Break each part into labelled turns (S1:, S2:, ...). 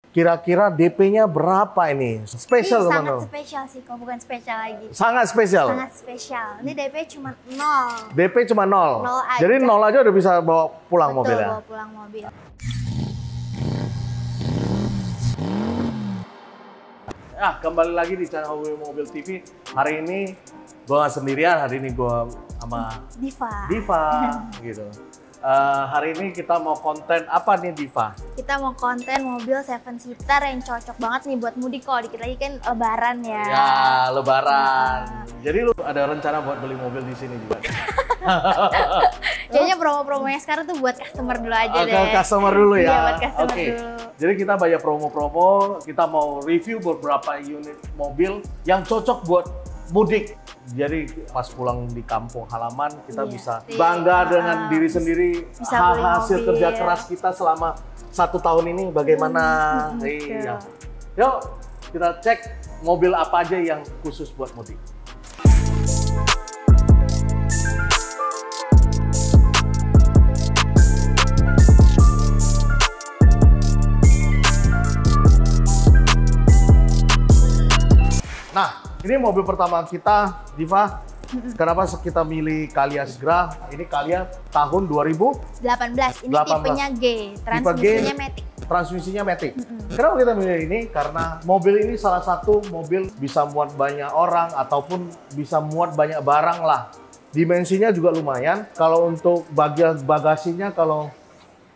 S1: Kira-kira DP-nya berapa ini? Spesial
S2: Ini sangat
S1: teman-teman.
S2: spesial sih, kok bukan spesial lagi.
S1: Sangat spesial.
S2: Sangat spesial. Ini DP cuma 0.
S1: DP cuma 0.
S2: Nol aja.
S1: Jadi 0 aja udah bisa bawa pulang
S2: Betul,
S1: mobilnya.
S2: bawa pulang mobil.
S1: Ah, kembali lagi di channel Hobi Mobil TV. Hari ini gue nggak sendirian, hari ini gue sama Diva gitu. Hari ini kita mau konten apa nih Diva?
S2: Kita mau konten mobil 7-seater yang cocok banget nih buat mudik, kok dikit lagi kan lebaran ya.
S1: Ya, lebaran. Jadi lu ada rencana buat beli mobil di sini juga?
S2: Kayaknya promo-promonya sekarang tuh buat customer dulu aja deh.
S1: Customer dulu ya.
S2: Iya, buat customer
S1: Oke.
S2: dulu.
S1: Jadi kita banyak promo-promo, kita mau review beberapa unit mobil yang cocok buat mudik. Jadi pas pulang di kampung halaman kita bisa bangga dengan diri sendiri,
S2: bisa beli
S1: hasil
S2: mobil.
S1: kerja keras kita selama 1 tahun ini bagaimana. Iya. Yuk kita cek mobil apa aja yang khusus buat mudik. Nah, ini mobil pertama kita, Diva. Kenapa kita milih Calya Sigra? Ini Calya tahun 2018.
S2: 18. Ini tipenya G, transmisinya Matic.
S1: Transmisinya Matic. Kenapa kita milih ini? Karena mobil ini salah satu mobil bisa muat banyak orang ataupun bisa muat banyak barang lah. Dimensinya juga lumayan. Kalau untuk bagian bagasinya, kalau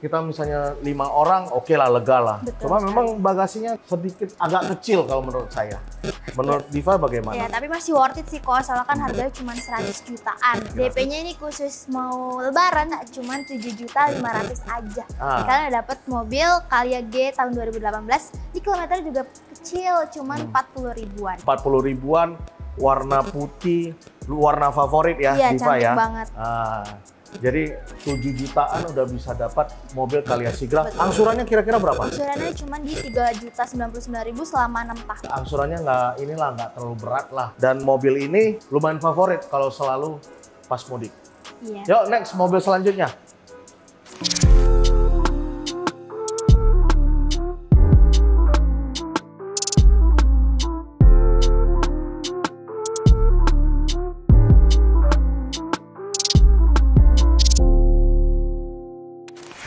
S1: kita misalnya 5 orang, oke lah, lega lah.
S2: Betul
S1: Cuma
S2: sekali.
S1: memang bagasinya sedikit agak kecil kalau menurut saya. Menurut Diva bagaimana?
S2: Ya, tapi masih worth it sih, kok. Soalnya kan harganya cuma 100 jutaan. DP-nya ini khusus mau lebaran, cuma 7.500.000 aja. Kalian dapat mobil Calya G tahun 2018. Di kilometernya juga kecil, cuma 40 ribuan.
S1: 40 ribuan, warna putih, warna favorit ya,
S2: Iya,
S1: Diva
S2: cantik
S1: ya.
S2: banget.
S1: Jadi 7 jutaan udah bisa dapat mobil Calya Sigra. Angsurannya kira-kira berapa?
S2: Angsurannya cuma di 3.099.000 selama 6 tahun.
S1: Angsurannya nggak terlalu berat lah. Dan mobil ini lumayan favorit kalau selalu pas mudik.
S2: Iya.
S1: Yuk next, mobil selanjutnya.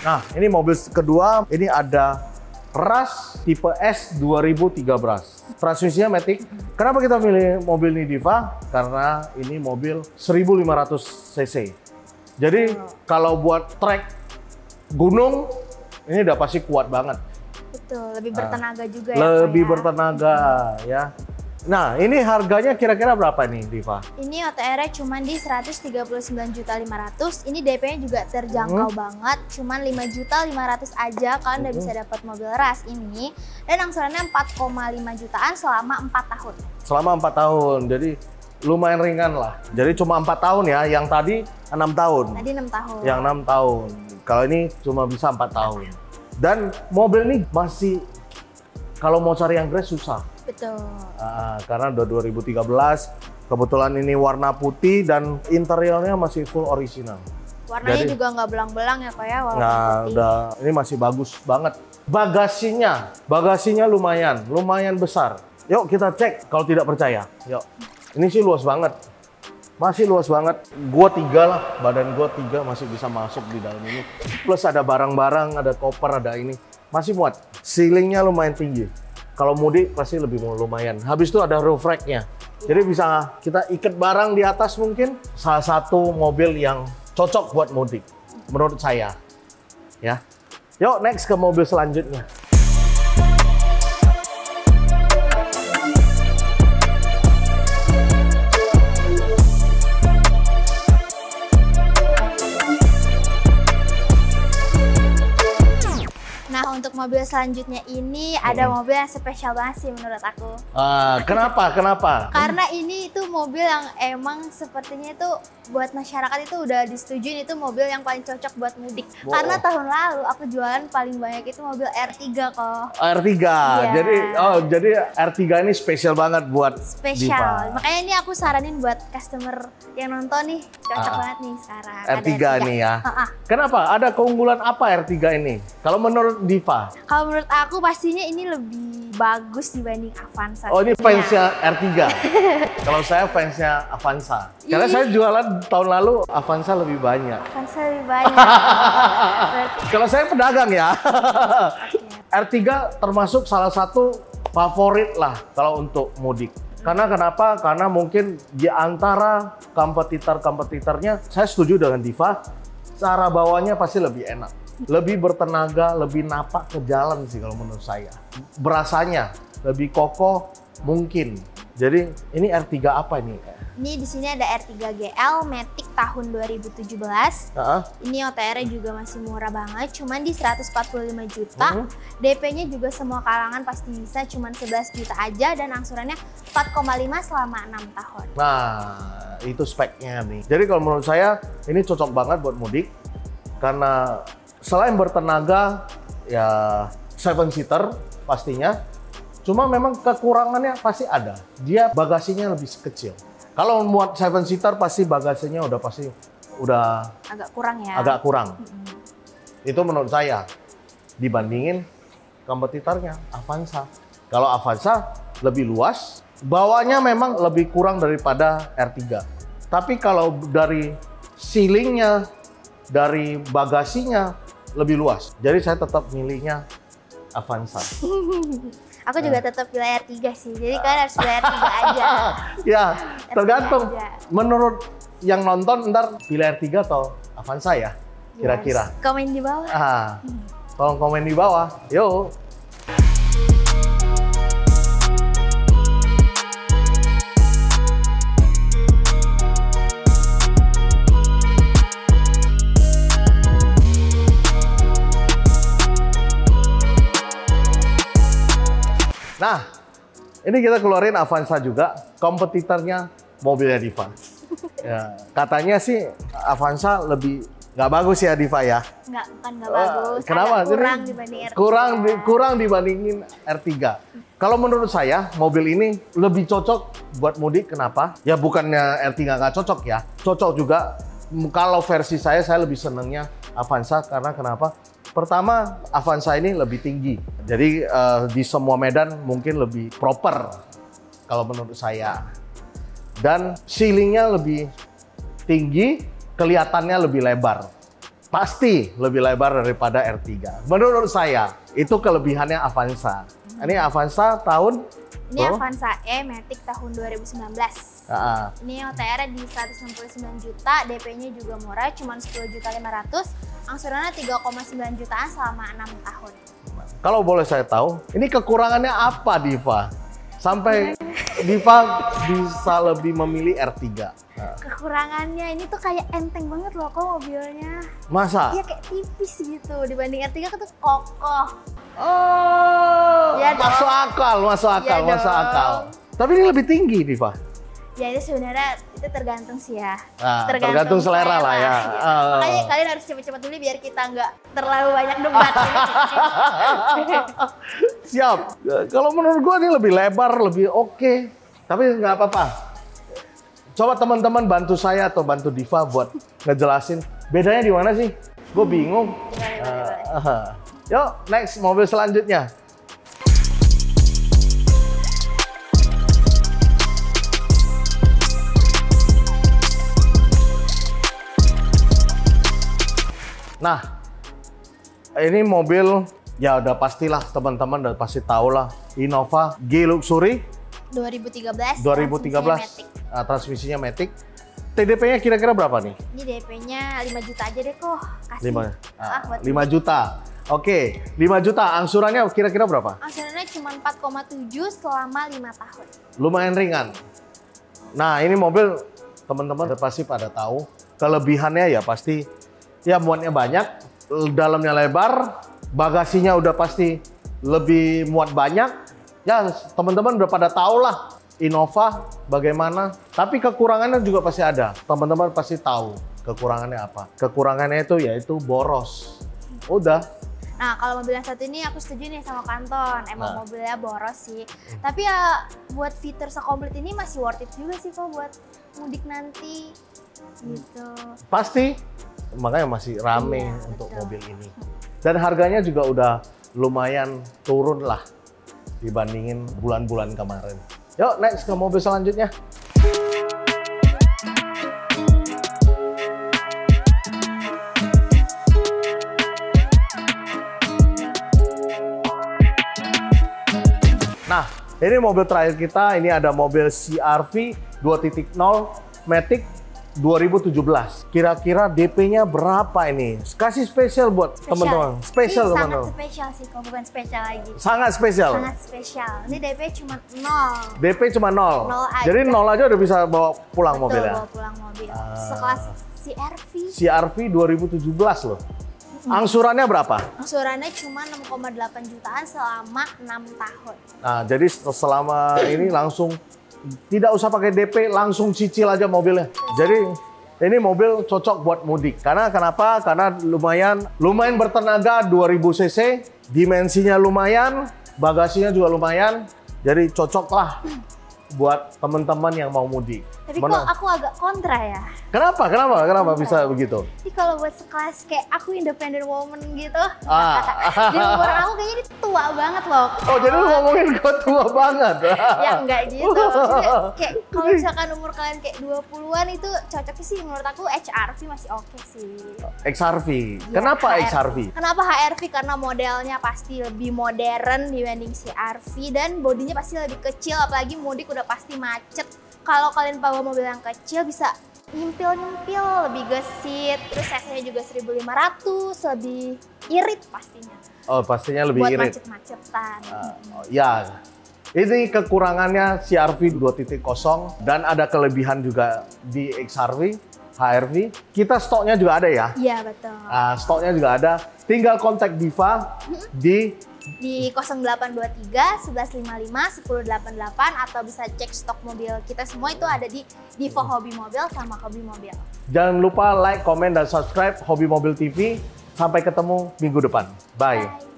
S1: Nah, ini mobil kedua, ini ada Rush tipe S 2013. Transmisinya Matic. Kenapa kita milih mobil ini, Diva? Karena ini mobil 1500 cc. Jadi kalau buat trek gunung, ini udah pasti kuat banget.
S2: Betul, lebih bertenaga juga ya.
S1: Lebih
S2: Kak, ya.
S1: bertenaga ya. Nah, ini harganya kira-kira berapa nih, Diva?
S2: Ini OTR-nya cuma di 139.500.000. Ini DP-nya juga terjangkau banget, cuma 5.500.000 aja kalian udah bisa dapat mobil Rush ini. Dan angsurannya 4,5 jutaan selama 4 tahun.
S1: Selama 4 tahun, jadi lumayan ringan lah. Jadi cuma 4 tahun ya, yang tadi 6 tahun.
S2: Tadi 6 tahun.
S1: Yang 6 tahun. Kalau ini cuma bisa 4 tahun. Dan mobil ini masih, kalau mau cari yang gratis susah.
S2: Betul.
S1: Karena udah 2013, kebetulan ini warna putih dan interiornya masih full original.
S2: Warnanya juga nggak belang-belang ya, kok ya, walaupun
S1: Nah,
S2: putih.
S1: udah ini masih bagus banget. Bagasinya lumayan besar. Yuk kita cek kalau tidak percaya. Yuk. Ini sih luas banget. Masih luas banget. Gua 3 lah, badan gua 3 masih bisa masuk di dalam ini. Plus ada barang-barang, ada koper, ada ini. Masih muat. Ceilingnya lumayan tinggi. Kalau mudik pasti lebih lumayan. Habis itu ada roof rack-nya. Jadi bisa kita ikat barang di atas mungkin. Salah satu mobil yang cocok buat mudik menurut saya. Ya. Yuk next ke mobil selanjutnya.
S2: Nah, untuk mobil selanjutnya ini ada mobil yang spesial banget sih menurut aku.
S1: Kenapa?
S2: Karena ini itu mobil yang emang sepertinya itu buat masyarakat itu udah disetujuin itu mobil yang paling cocok buat mudik. Karena tahun lalu aku jualan paling banyak itu mobil R3 kok.
S1: R3.
S2: Iya.
S1: Jadi R3 ini spesial banget buat
S2: Spesial.
S1: Diva.
S2: Makanya ini aku saranin buat customer yang nonton nih, cocok banget nih sekarang.
S1: R3
S2: Ada
S1: nih ya. Kenapa? Ada keunggulan apa R3 ini? Kalau menurut Diva, Kenapa?
S2: Kalau menurut aku pastinya ini lebih bagus dibanding Avanza.
S1: Oh, ini fansnya R3. Kalau saya fansnya Avanza. Karena saya jualan tahun lalu Avanza lebih banyak.
S2: Avanza lebih banyak.
S1: Kalau saya pedagang ya. R3 termasuk salah satu favorit lah kalau untuk mudik. Karena kenapa? Karena mungkin di antara kompetitornya, saya setuju dengan Diva, cara bawanya pasti lebih enak. Lebih bertenaga, lebih napak ke jalan sih kalau menurut saya. Berasanya lebih kokoh mungkin. Jadi ini R3 apa ini?
S2: Ini di sini ada R3 GL Matic tahun 2017. Ini OTR-nya juga masih murah banget, cuman di 145 juta. DP-nya juga semua kalangan pasti bisa, cuman 11 juta aja dan angsurannya 4,5 selama 6 tahun.
S1: Nah, itu speknya nih. Jadi kalau menurut saya ini cocok banget buat mudik karena selain bertenaga ya 7-seater pastinya. Cuma memang kekurangannya pasti ada. Dia bagasinya lebih kecil. Kalau muat 7-seater pasti bagasinya udah
S2: agak kurang ya.
S1: Agak kurang. Itu menurut saya dibandingin kompetitornya Avanza. Kalau Avanza lebih luas, bawahnya memang lebih kurang daripada R3. Tapi kalau dari ceilingnya, dari bagasinya lebih luas. Jadi saya tetap milihnya Avanza.
S2: Aku juga tetap pilih R3 sih, jadi kalian harus pilih R3 aja.
S1: Ya, tergantung. Menurut yang nonton ntar pilih R3 atau Avanza ya, kira-kira.
S2: Yes. Komen di bawah.
S1: Tolong komen di bawah. Yuk. Nah, ini kita keluarin Avanza juga, kompetitornya mobilnya Diva. Ya, katanya sih Avanza lebih nggak bagus ya Diva ya?
S2: Bukan nggak bagus.
S1: Kenapa?
S2: Kurang dibanding R3.
S1: Kurang dibandingin R3. Kalau menurut saya mobil ini lebih cocok buat mudik. Kenapa? Ya bukannya R3 nggak cocok ya, cocok juga. Kalau versi saya lebih senengnya Avanza karena kenapa? Pertama, Avanza ini lebih tinggi. Jadi di semua medan mungkin lebih proper kalau menurut saya. Dan ceilingnya lebih tinggi, kelihatannya lebih lebar. Pasti lebih lebar daripada R3. Menurut saya, itu kelebihannya Avanza. Ini Avanza tahun?
S2: Ini Avanza E Matic tahun 2019. Ini OTR di 169 juta, DP-nya juga murah, cuma 10.500.000. Angsurannya 3,9 jutaan selama 6 tahun.
S1: Kalau boleh saya tahu, ini kekurangannya apa Diva? Sampai Diva bisa lebih memilih R3.
S2: Kekurangannya ini tuh kayak enteng banget loh kok mobilnya.
S1: Masa?
S2: Iya kayak tipis gitu, dibanding R3 tuh kokoh.
S1: Oh,
S2: ya
S1: masuk akal. Tapi ini lebih tinggi Diva.
S2: Ya itu sebenarnya itu tergantung sih ya.
S1: Tergantung selera lah ya.
S2: Makanya kalian harus cepet-cepet dulu biar kita nggak terlalu banyak debat.
S1: Siap. Kalau menurut gua ini lebih lebar, lebih oke. Tapi nggak apa-apa. Coba teman-teman bantu saya atau bantu Diva buat ngejelasin bedanya di mana sih? Gue bingung. Yuk, next mobil selanjutnya. Nah, ini mobil ya udah pastilah teman-teman udah pasti tahu lah, Innova G Luxury
S2: 2013.
S1: Transmisinya Matic. TDP-nya kira-kira berapa nih?
S2: Ini DP-nya 5 juta aja deh kok. Kasih.
S1: 5 juta. Oke, 5 juta. Angsurannya kira-kira berapa?
S2: Angsurannya cuma 4,7 selama 5 tahun.
S1: Lumayan ringan. Nah, ini mobil teman-teman pasti pada tahu. Kelebihannya ya pasti ya muatnya banyak, dalamnya lebar, bagasinya udah pasti lebih muat banyak. Ya teman-teman udah pada tahu lah Innova bagaimana. Tapi kekurangannya juga pasti ada. Teman-teman pasti tahu kekurangannya apa. Kekurangannya itu yaitu boros. Udah.
S2: Nah kalau mobil yang satu ini aku setuju nih sama Kanton. Emang mobilnya boros sih. Tapi ya buat fitur sekomplit ini masih worth it juga sih kok buat mudik nanti. Gitu.
S1: Pasti. Makanya masih rame untuk mobil ini. Dan harganya juga udah lumayan turun lah dibandingin bulan-bulan kemarin. Yuk next ke mobil selanjutnya. Nah, ini mobil terakhir kita, ini ada mobil CR-V 2.0 Matic 2017. Kira-kira DP-nya berapa ini? Kasih spesial buat teman-teman. Spesial teman-teman.
S2: Sangat spesial sih, kok bukan spesial lagi.
S1: Sangat spesial.
S2: Sangat spesial. Ini DP cuma 0.
S1: DP cuma 0.
S2: 0 aja.
S1: Jadi 0 aja udah bisa bawa pulang mobilnya.
S2: Bawa pulang mobil. Sekelas CR-V.
S1: CR-V 2017 loh. Angsurannya berapa?
S2: Angsurannya cuma 6,8 jutaan selama 6 tahun.
S1: Nah, jadi selama ini langsung tidak usah pakai DP, langsung cicil aja mobilnya. Jadi ini mobil cocok buat mudik. Karena kenapa? Karena lumayan bertenaga, 2000 cc, dimensinya lumayan, bagasinya juga lumayan. Jadi cocok lah buat teman-teman yang mau mudik.
S2: Tapi kok aku agak kontra ya?
S1: Kenapa bisa begitu?
S2: Jadi kalau buat sekelas kayak aku independent woman gitu, di umur aku kayaknya ini tua banget loh.
S1: Oh, jadi lu ngomongin gue tua banget?
S2: Ya enggak gitu. Maksudnya kayak kalau misalkan umur kalian kayak 20-an itu cocoknya sih menurut aku HR-V masih oke sih.
S1: XR-V.
S2: Ya,
S1: Kenapa
S2: HRV.
S1: XR-V?
S2: Kenapa HR-V? Karena modelnya pasti lebih modern dibanding CR-V dan bodinya pasti lebih kecil, apalagi mudik udah pasti macet. Kalau kalian bawa mobil yang kecil bisa nyempil-nyempil, lebih gesit, terus cc-nya juga 1500, lebih irit pastinya.
S1: Oh, pastinya lebih
S2: buat
S1: irit.
S2: Buat macet-macetan.
S1: Ya, ini kekurangannya CR-V 2.0 dan ada kelebihan juga di XR-V, HR-V. Kita stoknya juga ada ya?
S2: Iya, betul.
S1: Stoknya juga ada. Tinggal kontak Diva di
S2: 0823 1155 1088 atau bisa cek stok mobil kita semua itu ada di Diva Hobi Mobil sama Hobi Mobil.
S1: Jangan lupa like, komen, dan subscribe Hobi Mobil TV. Sampai ketemu minggu depan. Bye.
S2: Bye.